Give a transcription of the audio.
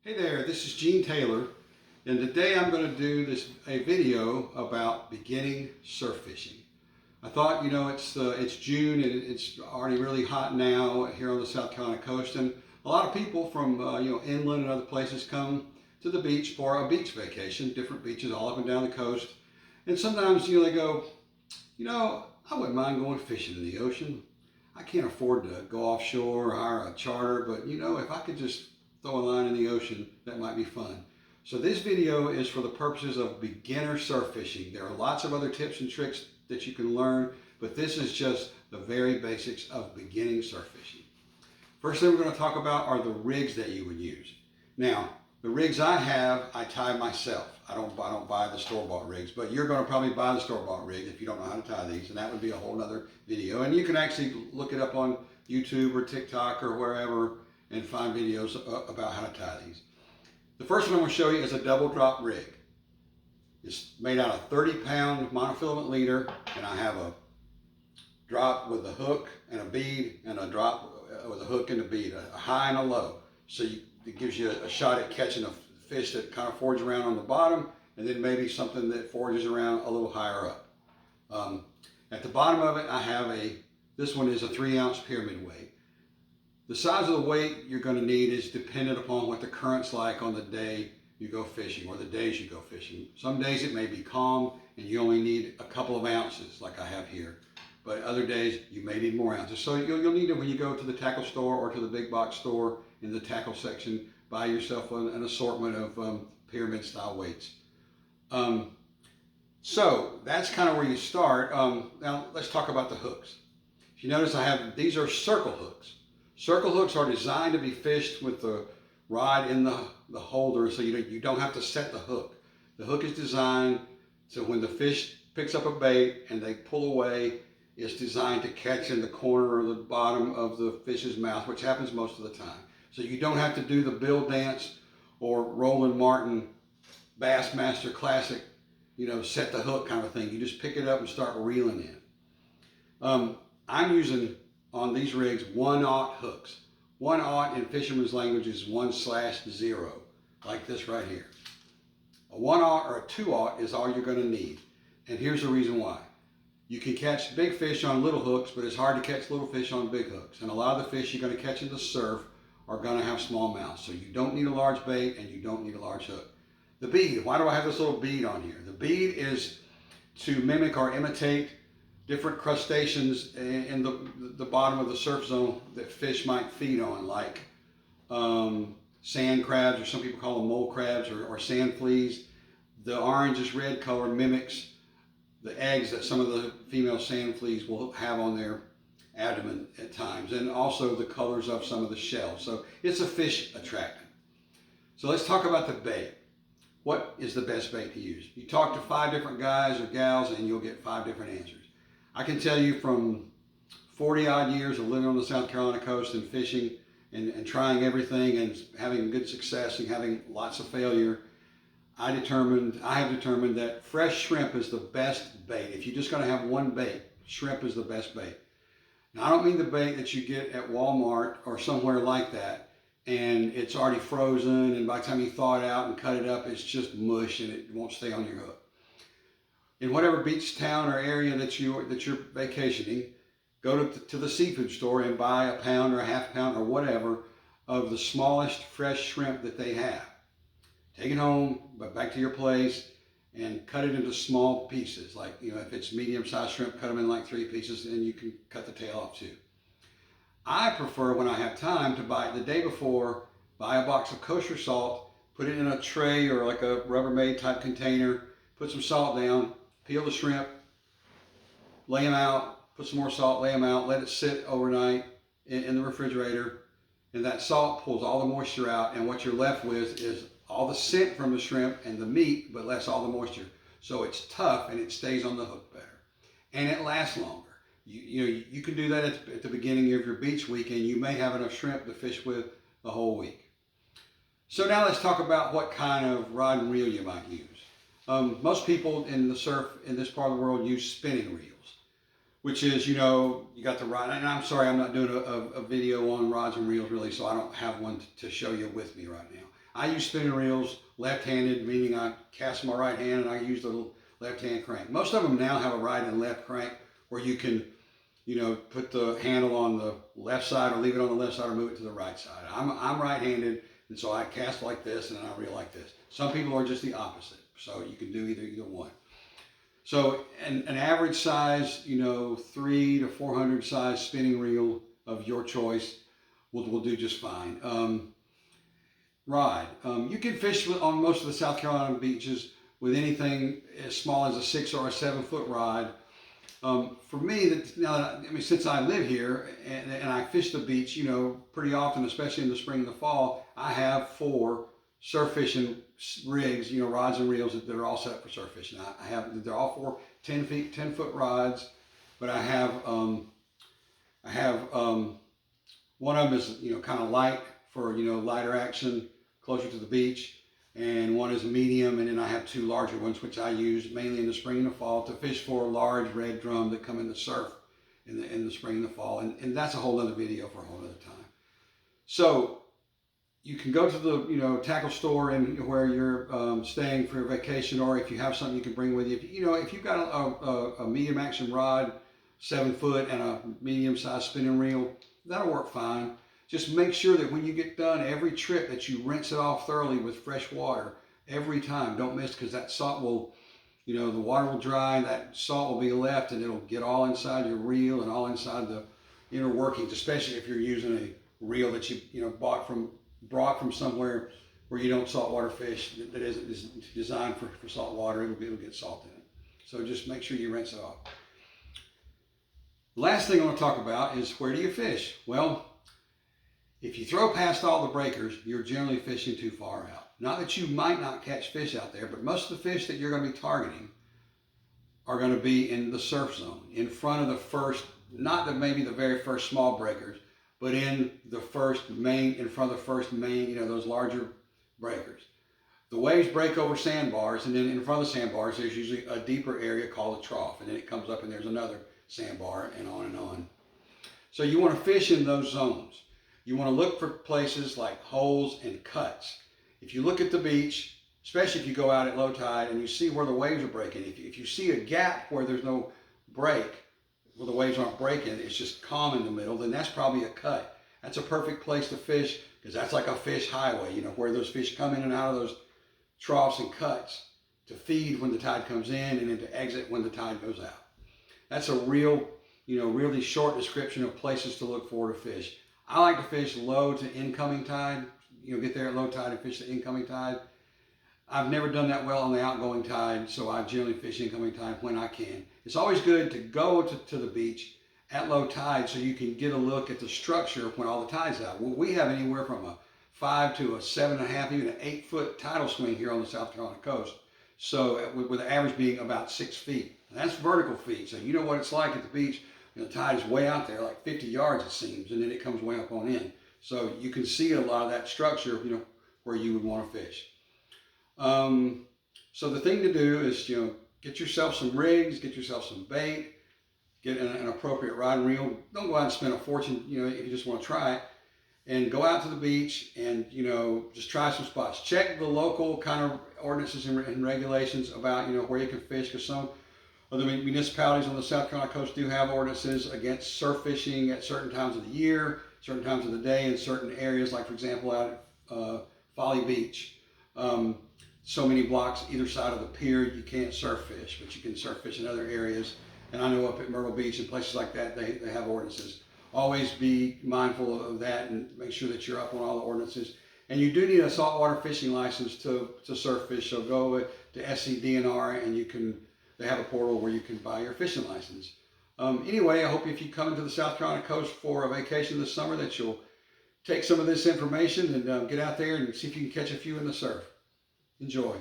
Hey there, this is Gene Taylor, and today I'm going to do a video about beginning surf fishing. I thought, it's June and it's already really hot now here on the South Carolina coast, and a lot of people from inland and other places come to the beach for a beach vacation, different beaches all up and down the coast, and sometimes they go, I wouldn't mind going fishing in the ocean. I can't afford to go offshore or hire a charter, but if I could just throw a line in the ocean, that might be fun. So this video is for the purposes of beginner surf fishing. There are lots of other tips and tricks that you can learn, but this is just the very basics of beginning surf fishing. First thing we're going to talk about are the rigs that you would use. Now, the rigs I have, I tie myself. I don't buy the store-bought rigs, but you're going to probably buy the store-bought rig if you don't know how to tie these, and that would be a whole other video. And you can actually look it up on YouTube or TikTok or wherever and find videos about how to tie these. The first one I'm going to show you is a double drop rig. It's made out of 30-pound monofilament leader, and I have a drop with a hook and a bead, and a drop with a hook and a bead, a high and a low. So it gives you a shot at catching a fish that kind of forges around on the bottom, and then maybe something that forges around a little higher up. At the bottom of it, I have this one is a 3-ounce pyramid weight. The size of the weight you're going to need is dependent upon what the current's like on the day you go fishing or the days you go fishing. Some days it may be calm and you only need a couple of ounces like I have here. But other days you may need more ounces. So you'll need it when you go to the tackle store or to the big box store in the tackle section, buy yourself an assortment of pyramid style weights. So that's kind of where you start. Now let's talk about the hooks. If you notice these are circle hooks. Circle hooks are designed to be fished with the rod in the holder, so you don't have to set the hook. The hook is designed so when the fish picks up a bait and they pull away, it's designed to catch in the corner or the bottom of the fish's mouth, which happens most of the time. So you don't have to do the Bill Dance or Roland Martin Bassmaster Classic, set the hook kind of thing. You just pick it up and start reeling in. I'm using on these rigs 1/0 hooks. 1/0 in fisherman's language is 1/0, like this right here. A 1/0 or a 2/0 is all you're going to need. And here's the reason why. You can catch big fish on little hooks, but it's hard to catch little fish on big hooks. And a lot of the fish you're going to catch in the surf are going to have small mouths. So you don't need a large bait and you don't need a large hook. The bead, why do I have this little bead on here? The bead is to mimic or imitate different crustaceans in the bottom of the surf zone that fish might feed on, like sand crabs, or some people call them mole crabs, or sand fleas. The orangish red color mimics the eggs that some of the female sand fleas will have on their abdomen at times, and also the colors of some of the shells. So it's a fish attractant. So let's talk about the bait. What is the best bait to use? You talk to 5 different guys or gals and you'll get 5 different answers. I can tell you from 40 odd years of living on the South Carolina coast and fishing and trying everything and having good success and having lots of failure, I have determined that fresh shrimp is the best bait. If you're just going to have one bait, shrimp is the best bait. Now, I don't mean the bait that you get at Walmart or somewhere like that, and it's already frozen, and by the time you thaw it out and cut it up, it's just mush and it won't stay on your hook. In whatever beach town or area that you're vacationing, go to the seafood store and buy a pound or a half pound or whatever of the smallest fresh shrimp that they have. Take it home, back to your place, and cut it into small pieces. Like, if it's medium-sized shrimp, cut them in like 3 pieces, and you can cut the tail off too. I prefer, when I have time, to buy it the day before, buy a box of kosher salt, put it in a tray or like a Rubbermaid type container, put some salt down, peel the shrimp, lay them out, put some more salt, lay them out, let it sit overnight in the refrigerator, and that salt pulls all the moisture out, and what you're left with is all the scent from the shrimp and the meat, but less all the moisture. So it's tough and it stays on the hook better. And it lasts longer. You can do that at the beginning of your beach weekend. You may have enough shrimp to fish with the whole week. So now let's talk about what kind of rod and reel you might use. Most people in the surf in this part of the world use spinning reels. which is, you know, you got the rod. And I'm sorry, I'm not doing a video on rods and reels really, so I don't have one to show you with me right now. I use spinning reels left-handed, meaning I cast my right hand and I use the left-hand crank. Most of them now have a right and left crank where you can, you know, put the handle on the left side or leave it on the left side or move it to the right side. I'm right-handed, and so I cast like this and then I reel like this. Some people are just the opposite, so you can do either one. So an average size, you know, 300 to 400 size spinning reel of your choice will do just fine. Rod. You can fish on most of the South Carolina beaches with anything as small as a 6 or a 7 foot rod. For me, since I live here and I fish the beach, you know, pretty often, especially in the spring and the fall, I have 4 surf fishing rigs, you know, rods and reels that are all set up for surf fishing. They're all 4 10 foot rods, but I have one of them is, you know, kind of light for, you know, lighter action closer to the beach, and one is medium, and then I have 2 larger ones which I use mainly in the spring and the fall to fish for large red drum that come in the surf in the spring and the fall, and that's a whole other video for a whole other time. So you can go to the, you know, tackle store and where you're staying for your vacation, or if you have something you can bring with you. If you've got a medium action rod, 7 foot, and a medium sized spinning reel, that'll work fine. Just make sure that when you get done every trip that you rinse it off thoroughly with fresh water every time. Don't miss, because that salt will, you know, the water will dry and that salt will be left and it'll get all inside your reel and all inside the inner workings, especially if you're using a reel that you brought from somewhere where you don't saltwater fish, that isn't designed for salt water. It'll get salt in it. So just make sure you rinse it off. The last thing I want to talk about is, where do you fish? Well, if you throw past all the breakers, you're generally fishing too far out. Not that you might not catch fish out there, but most of the fish that you're going to be targeting are going to be in the surf zone, in front of the first, not maybe the very first small breakers, but in the first main, in front of the first main, you know, those larger breakers. The waves break over sandbars, and then in front of the sandbars, there's usually a deeper area called a trough, and then it comes up and there's another sandbar, and on and on. So you want to fish in those zones. You want to look for places like holes and cuts. If you look at the beach, especially if you go out at low tide and you see where the waves are breaking, if you see a gap where there's no break, where the waves aren't breaking, it's just calm in the middle, then that's probably a cut. That's a perfect place to fish, because that's like a fish highway, you know, where those fish come in and out of those troughs and cuts to feed when the tide comes in and then to exit when the tide goes out. That's a real, you know, really short description of places to look for to fish. I like to fish low to incoming tide, you know, get there at low tide and fish the incoming tide. I've never done that well on the outgoing tide, so I generally fish incoming tide when I can. It's always good to go to the beach at low tide so you can get a look at the structure when all the tide's out. Well, we have anywhere from a 5 to a 7.5, even an 8 foot tidal swing here on the South Carolina coast. So with the average being about 6 feet. And that's vertical feet, so you know what it's like at the beach. You know, the tide is way out there, like 50 yards it seems, and then it comes way up on in. So you can see a lot of that structure, you know, where you would want to fish. So the thing to do is, you know, get yourself some rigs, get yourself some bait, get an appropriate rod and reel. Don't go out and spend a fortune, you know, if you just want to try it. And go out to the beach and, you know, just try some spots. Check the local kind of ordinances and regulations about, you know, where you can fish, because some of the municipalities on the South Carolina coast do have ordinances against surf fishing at certain times of the year, certain times of the day, in certain areas, like for example out at Folly Beach. So many blocks either side of the pier, you can't surf fish, but you can surf fish in other areas. And I know up at Myrtle Beach and places like that, they have ordinances. Always be mindful of that and make sure that you're up on all the ordinances. And you do need a saltwater fishing license to surf fish, so go to SCDNR and they have a portal where you can buy your fishing license. Anyway, I hope if you come into the South Carolina coast for a vacation this summer that you'll take some of this information and get out there and see if you can catch a few in the surf. Enjoy.